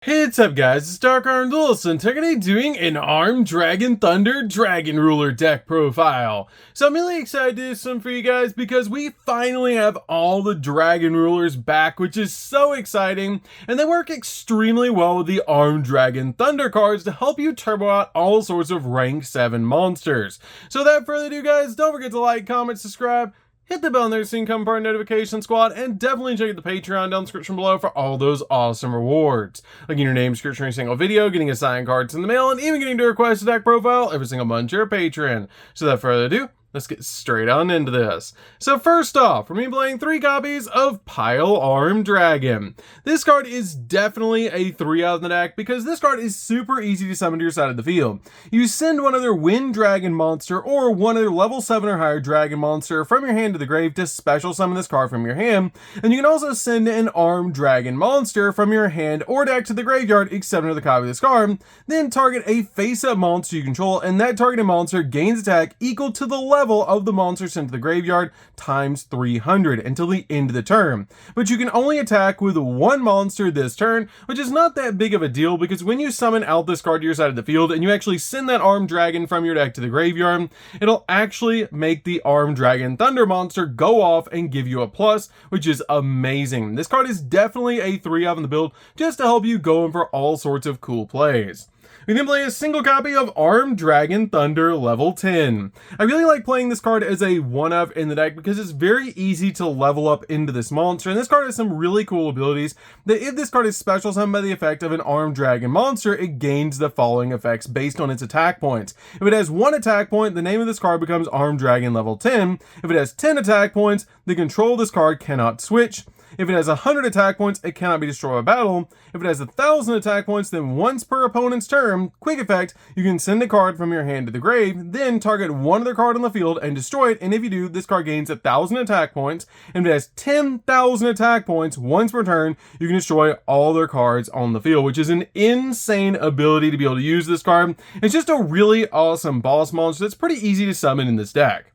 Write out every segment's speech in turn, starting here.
Hey, what's up guys, it's DarkArmedDuelist, and today doing an Armed Dragon Thunder Dragon Ruler deck profile. So I'm really excited to do this one for you guys because we finally have all the Dragon Rulers back, which is so exciting, and they work extremely well with the Armed Dragon Thunder cards to help you turbo out all sorts of rank 7 monsters. So without further ado guys, don't forget to like, comment, subscribe, hit the bell on there so you can become part of the notification squad, and definitely check out the Patreon down in the description below for all those awesome rewards. Like getting your name description in every single video, getting assigned cards in the mail, and even getting to request a deck profile every single month to your Patreon. So without further ado, let's get straight on into this. So first off, we're going to be playing 3 copies of Pile Armed Dragon. This card is definitely a 3 out of the deck because this card is super easy to summon to your side of the field. You send one other Wind Dragon monster or one other level 7 or higher Dragon monster from your hand to the grave to special summon this card from your hand, and you can also send an Armed Dragon monster from your hand or deck to the graveyard except another copy of this card, then target a face-up monster you control, and that targeted monster gains attack equal to the level of the monster sent to the graveyard times 300 until the end of the turn. But you can only attack with one monster this turn, which is not that big of a deal because when you summon out this card to your side of the field and you actually send that Armed Dragon from your deck to the graveyard, it'll actually make the Armed Dragon Thunder monster go off and give you a plus, which is amazing. This card is definitely a 3 of in the build just to help you go in for all sorts of cool plays. We then play a single copy of Armed Dragon Thunder level 10. I really like playing this card as a 1-of in the deck because it's very easy to level up into this monster, and this card has some really cool abilities that if this card is special summoned by the effect of an Armed Dragon monster, it gains the following effects based on its attack points. If it has 1 attack point, the name of this card becomes Armed Dragon level 10. If it has 10 attack points, the control of this card cannot switch. If it has 100 attack points, it cannot be destroyed by battle. If it has 1,000 attack points, then once per opponent's turn, quick effect, you can send a card from your hand to the grave, then target one other card on the field and destroy it, and if you do, this card gains 1,000 attack points, and if it has 10,000 attack points once per turn, you can destroy all their cards on the field, which is an insane ability to be able to use this card. It's just a really awesome boss monster that's pretty easy to summon in this deck.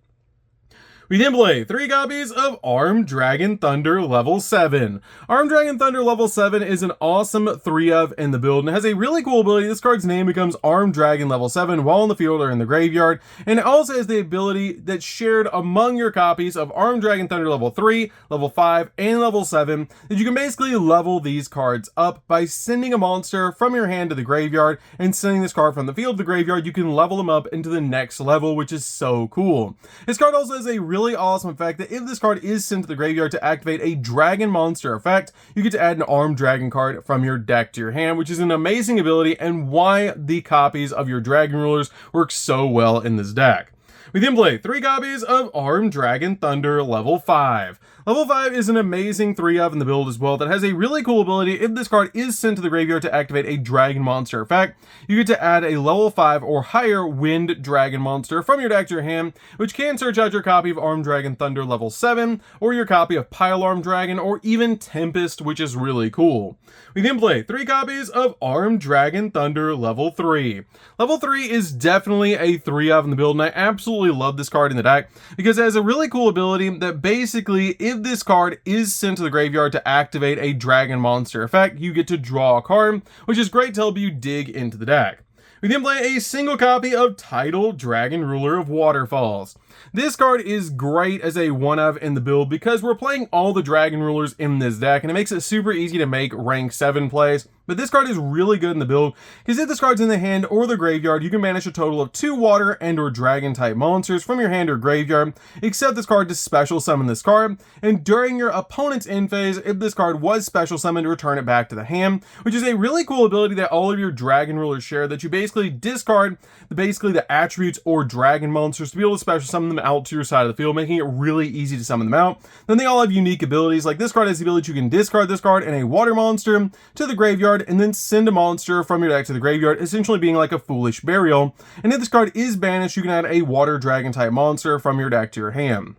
We then play 3 copies of Armed Dragon Thunder level 7. Armed Dragon Thunder level 7 is an awesome 3-of in the build and has a really cool ability. This card's name becomes Armed Dragon level 7 while in the field or in the graveyard, and it also has the ability that's shared among your copies of Armed Dragon Thunder level 3, level 5, and level 7 that you can basically level these cards up by sending a monster from your hand to the graveyard and sending this card from the field to the graveyard. You can level them up into the next level, which is so cool. This card also has a really awesome effect that if this card is sent to the graveyard to activate a dragon monster effect, you get to add an Armed Dragon card from your deck to your hand, which is an amazing ability and why the copies of your Dragon Rulers work so well in this deck. We then play 3 copies of Armed Dragon Thunder level 5. Level 5 is an amazing 3-of in the build as well that has a really cool ability. If this card is sent to the graveyard to activate a dragon monster effect, you get to add a level 5 or higher Wind Dragon monster from your deck to your hand, which can search out your copy of Armed Dragon Thunder level 7, or your copy of Pile Armed Dragon, or even Tempest, which is really cool. We then play 3 copies of Armed Dragon Thunder level 3. Level 3 is definitely a 3-of in the build, and I absolutely love this card in the deck because it has a really cool ability that basically, if this card is sent to the graveyard to activate a dragon monster effect, you get to draw a card, which is great to help you dig into the deck. We then play a single copy of Tidal Dragon Ruler of Waterfalls. This card is great as a 1-of in the build because we're playing all the Dragon Rulers in this deck, and it makes it super easy to make rank 7 plays. But this card is really good in the build because if this card's in the hand or the graveyard, you can banish a total of 2 water and or dragon type monsters from your hand or graveyard, except this card to special summon this card, and during your opponent's end phase, if this card was special summoned, return it back to the hand, which is a really cool ability that all of your Dragon Rulers share, that you basically discard the attributes or dragon monsters to be able to special summon them out to your side of the field, making it really easy to summon them out. Then they all have unique abilities, like this card has the ability you can discard this card and a water monster to the graveyard and then send a monster from your deck to the graveyard, essentially being like a foolish burial. And if this card is banished, you can add a water dragon type monster from your deck to your hand.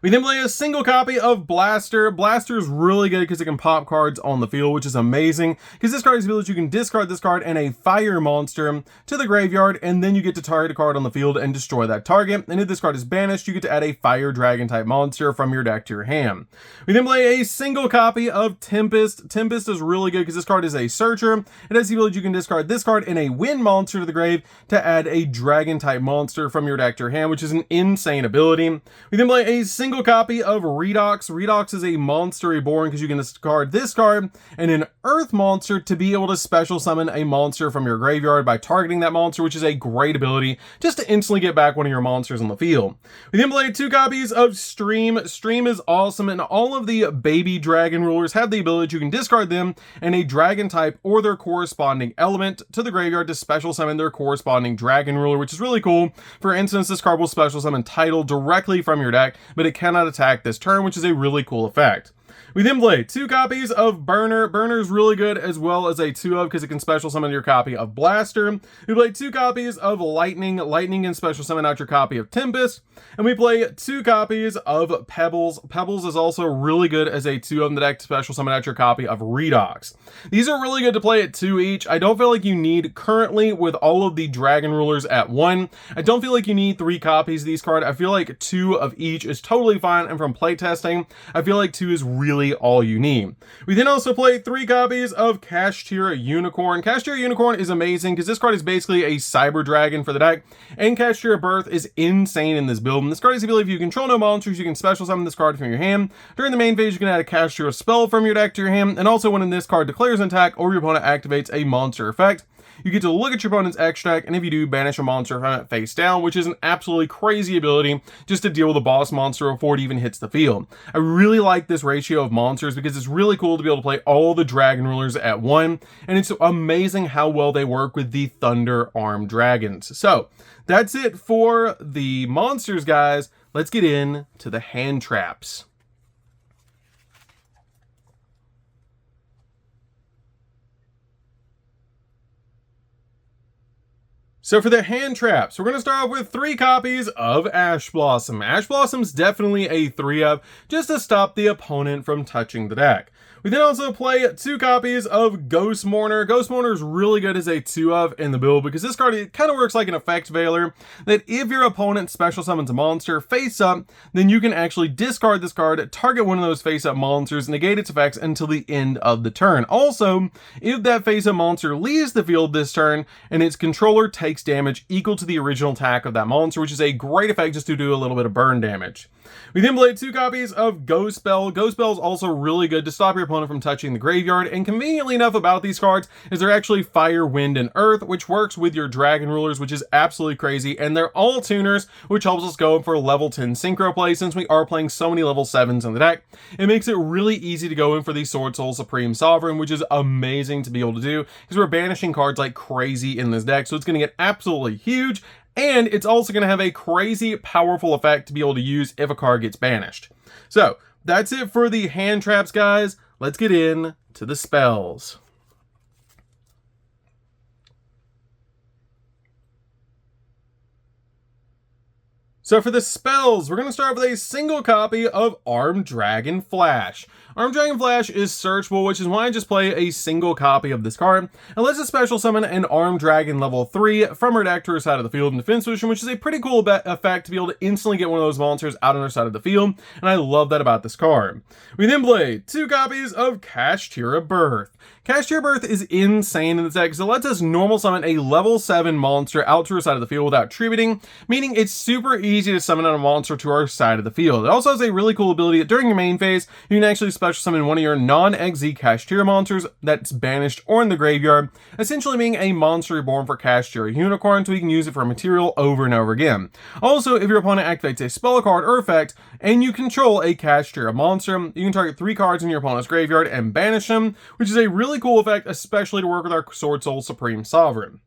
We then play a single copy of Blaster. Blaster is really good because it can pop cards on the field, which is amazing, because this card is ability you can discard this card and a fire monster to the graveyard, and then you get to target a card on the field and destroy that target. And if this card is banished, you get to add a fire dragon type monster from your deck to your hand. We then play a single copy of Tempest. Tempest is really good because this card is a searcher. It has the ability you can discard this card and a wind monster to the grave to add a dragon type monster from your deck to your hand, which is an insane ability. We then play a single copy of Redox. Redox is a monster reborn because you can discard this card and an earth monster to be able to special summon a monster from your graveyard by targeting that monster, which is a great ability just to instantly get back one of your monsters on the field. We then play 2 copies of Stream. Stream is awesome, and all of the baby dragon rulers have the ability you can discard them and a dragon type or their corresponding element to the graveyard to special summon their corresponding dragon ruler, which is really cool. For instance, this card will special summon Tidal directly from your deck, but it cannot attack this turn, which is a really cool effect. We then play 2 copies of Burner. Burner is really good as well as a 2-of because it can special summon your copy of Blaster. We play 2 copies of Lightning. Lightning can special summon out your copy of Tempest. And we play 2 copies of Pebbles. Pebbles is also really good as a 2-of in the deck to special summon out your copy of Redox. These are really good to play at 2 each. I don't feel like you need, currently with all of the dragon rulers at 1, I don't feel like you need 3 copies of these cards. I feel like 2 of each is totally fine, and from playtesting, I feel like 2 is really all you need. We then also play 3 copies of Kashtira Unicorn. Kashtira Unicorn is amazing because this card is basically a cyber dragon for the deck, and Kashtira Birth is insane in this build. And this card is the ability if you control no monsters, you can special summon this card from your hand. During the main phase, you can add a Kashtira spell from your deck to your hand, and also when this card declares an attack or your opponent activates a monster effect, you get to look at your opponent's extra deck, and if you do, banish a monster from it face down, which is an absolutely crazy ability just to deal with a boss monster before it even hits the field. I really like this ratio of monsters because it's really cool to be able to play all the dragon rulers at 1, and it's amazing how well they work with the Thunder Armed Dragons. So that's it for the monsters, guys. Let's get into the hand traps. So for the hand traps, we're going to start off with 3 copies of Ash Blossom. Ash Blossom's definitely a 3-of, just to stop the opponent from touching the deck. We then also play 2 copies of Ghost Mourner. Ghost Mourner is really good as a 2-of in the build because this card, it kind of works like an effect veiler, that if your opponent special summons a monster face up, then you can actually discard this card, target one of those face up monsters, negate its effects until the end of the turn. Also, if that face up monster leaves the field this turn and its controller takes damage equal to the original attack of that monster, which is a great effect just to do a little bit of burn damage. We then play 2 copies of Ghost Spell. Ghost Spell is also really good to stop your opponent from touching the graveyard, and conveniently enough about these cards is they're actually fire, wind, and earth, which works with your dragon rulers, which is absolutely crazy, and they're all tuners, which helps us go for level 10 synchro play since we are playing so many level 7s in the deck. It makes it really easy to go in for the Sword Soul Supreme Sovereign, which is amazing to be able to do because we're banishing cards like crazy in this deck, so it's going to get absolutely huge. And it's also going to have a crazy powerful effect to be able to use if a card gets banished. So that's it for the hand traps, guys. Let's get in to the spells. So for the spells, we're going to start with a single copy of Armed Dragon Flash. Armed Dragon Flash is searchable, which is why I just play a single copy of this card. It lets us special summon an Armed Dragon level 3 from her deck to her side of the field in defense position, which is a pretty cool effect to be able to instantly get one of those monsters out on her side of the field, and I love that about this card. We then play 2 copies of Kashtira Birth. Kashtira Birth is insane in this deck because it lets us normal summon a level 7 monster out to her side of the field without tributing, meaning it's super easy to summon a monster to our side of the field. It also has a really cool ability that during your main phase, you can actually special summon one of your non-XZ Kashtira monsters that's banished or in the graveyard, essentially being a monster reborn for Kashtira Unicorn, so we can use it for material over and over again. Also, if your opponent activates a spell card or effect, and you control a Kashtira monster, you can target 3 cards in your opponent's graveyard and banish them, which is a really cool effect, especially to work with our Sword Soul Supreme Sovereign.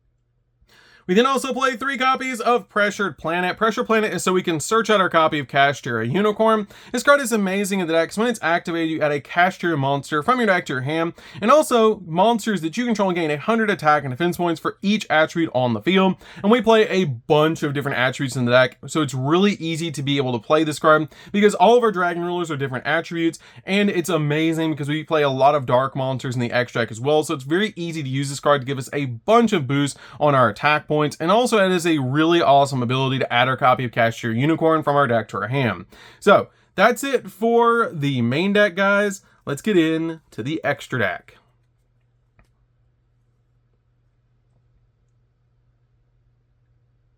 We then also play 3 copies of Pressured Planet. Pressured Planet is so we can search out our copy of Cashtier Unicorn. This card is amazing in the deck, so when it's activated, you add a Cashtier monster from your deck to your hand, and also monsters that you control gain 100 attack and defense points for each attribute on the field. And we play a bunch of different attributes in the deck, so it's really easy to be able to play this card because all of our Dragon Rulers are different attributes, and it's amazing because we play a lot of dark monsters in the X deck as well, so it's very easy to use this card to give us a bunch of boosts on our attack points, and also it is a really awesome ability to add our copy of Cashtier Unicorn from our deck to our hand. So that's it for the main deck, guys. Let's get into the extra deck.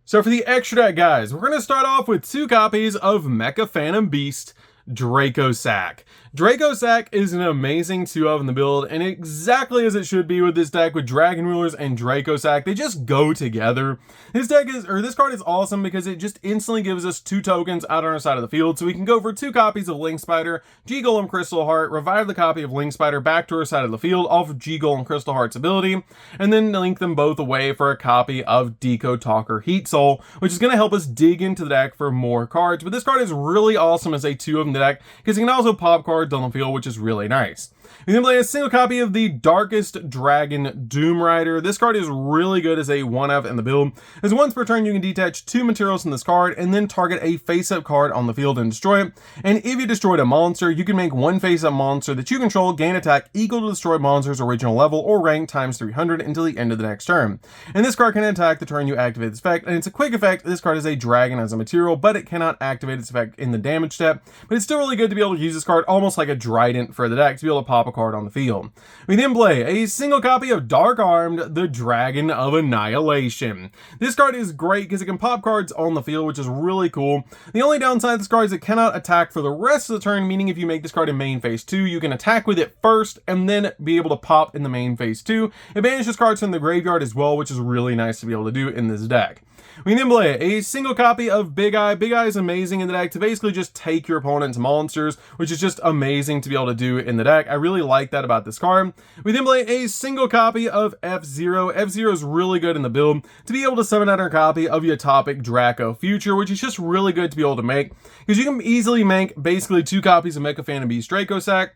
So for the extra deck, guys, we're going to start off with 2 copies of Mecha Phantom Beast Dracosac. Dracosac is an amazing 2-of in the build, and exactly as it should be with this deck with Dragon Rulers and Dracosac. They just go together. This card is awesome because it just instantly gives us 2 tokens out on our side of the field, so we can go for 2 copies of Link Spider, G-Golem Crystal Heart, revive the copy of Link Spider back to our side of the field off of G-Golem Crystal Heart's ability, and then link them both away for a copy of Deco Talker Heat Soul, which is going to help us dig into the deck for more cards. But this card is really awesome as a 2-of in the deck because you can also pop cards on the field, which is really nice. We then play a single copy of the Darkest Dragon Doom Rider. This card is really good as a 1-of in the build, as once per turn you can detach 2 materials from this card and then target a face-up card on the field and destroy it. And if you destroyed a monster, you can make 1 face-up monster that you control gain attack equal to destroyed monster's original level or rank times 300 until the end of the next turn. And this card can attack the turn you activate this effect, and it's a quick effect. This card is a dragon as a material, but it cannot activate its effect in the damage step. But it's still really good to be able to use this card almost like a Trident for the deck to be able to pop a card on the field. We then play a single copy of Dark Armed, the Dragon of Annihilation. This card is great because it can pop cards on the field, which is really cool. The only downside of this card is it cannot attack for the rest of the turn, meaning if you make this card in main phase 2, you can attack with it first and then be able to pop in the main phase 2. It banishes cards from the graveyard as well, which is really nice to be able to do in this deck. We then play a single copy of Big Eye. Big Eye is amazing in the deck to basically just take your opponent's monsters, which is just amazing to be able to do in the deck. I really like that about this card. We then play a single copy of F-Zero. F-Zero is really good in the build to be able to summon out our copy of Utopic Draco Future, which is just really good to be able to make because you can easily make basically 2 copies of Mecha Phantom Beast Dracosac,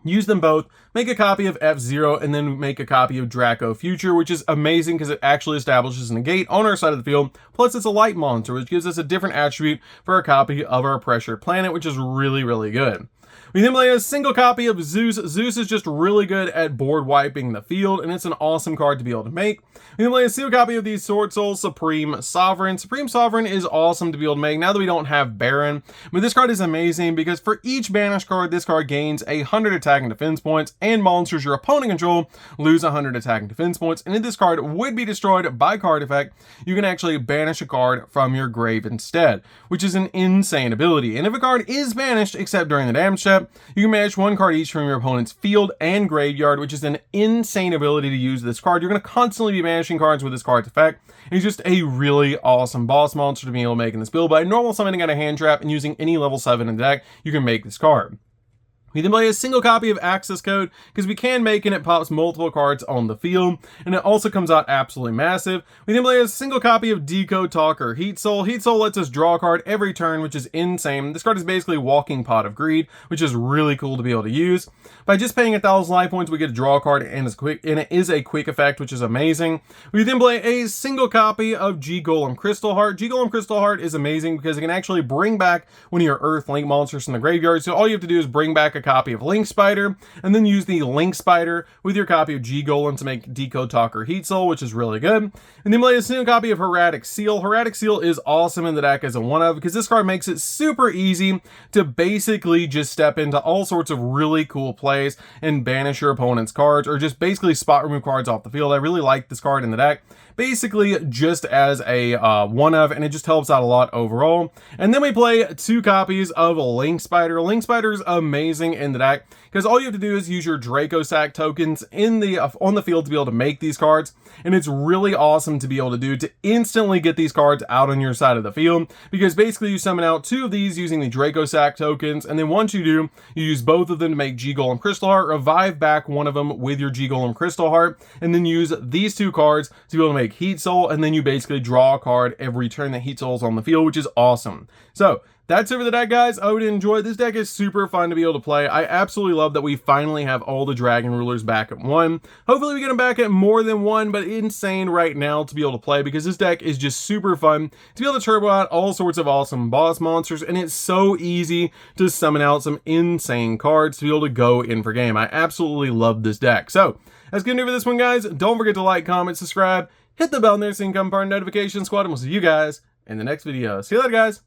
use them both, make a copy of F-Zero, and then make a copy of Draco Future, which is amazing because it actually establishes a negate on our side of the field. Plus, it's a light monster, which gives us a different attribute for a copy of our Pressured Planet, which is really, really good. We then play a single copy of Zeus. Zeus is just really good at board wiping the field, and it's an awesome card to be able to make. We then play a single copy of the Sword Soul Supreme Sovereign. Supreme Sovereign is awesome to be able to make now that we don't have Baron. But this card is amazing because for each banished card, this card gains 100 attack and defense points, and monsters your opponent control lose 100 attack and defense points. And if this card would be destroyed by card effect, you can actually banish a card from your grave instead, which is an insane ability. And if a card is banished, except during the damage step, you can banish 1 card each from your opponent's field and graveyard, which is an insane ability to use this card. You're going to constantly be banishing cards with this card's effect. It's just a really awesome boss monster to be able to make in this build. By normal summoning out a hand trap and using any level 7 in the deck, you can make this card. We then play a single copy of Access Code because we can make and it pops multiple cards on the field, and it also comes out absolutely massive. We then play a single copy of Deco Talker Heat Soul. Heat Soul lets us draw a card every turn, which is insane. This card is basically a walking pot of greed, which is really cool to be able to use. By just paying 1,000 life points, we get to draw a card, and it is a quick effect, which is amazing. We then play a single copy of G-Golem Crystal Heart. G-Golem Crystal Heart is amazing because it can actually bring back one of your Earth Link monsters from the graveyard. So all you have to do is bring back a copy of Link Spider, and then use the Link Spider with your copy of G-Golem to make Deco Talker Heat Soul, which is really good. And then play a single copy of Hieratic Seal. Hieratic Seal is awesome in the deck as a 1-of because this card makes it super easy to basically just step into all sorts of really cool plays and banish your opponent's cards, or just basically spot remove cards off the field. I really like this card in the deck, basically just as a 1-of, and it just helps out a lot overall. And then we play 2 copies of Link Spider. Link Spider is amazing everything in the deck, because all you have to do is use your Draco Sack tokens in the on the field to be able to make these cards, and it's really awesome to be able to do to instantly get these cards out on your side of the field, because basically you summon out 2 of these using the Draco Sack tokens, and then once you do, you use both of them to make G Golem Crystal Heart, revive back one of them with your G Golem Crystal Heart, and then use these 2 cards to be able to make Heat Soul, and then you basically draw a card every turn that Heat Soul's on the field, which is awesome. So that's it for the deck, guys. I would enjoy. This deck is super fun to be able to play. I absolutely love that we finally have all the Dragon Rulers back at 1. Hopefully we get them back at more than 1, but insane right now to be able to play, because this deck is just super fun to be able to turbo out all sorts of awesome boss monsters, and it's so easy to summon out some insane cards to be able to go in for game. I absolutely love this deck. So that's gonna do it for this one, guys. Don't forget to like, comment, subscribe, hit the bell there so you can become part of the notification squad, and we'll see you guys in the next video. See you later, guys.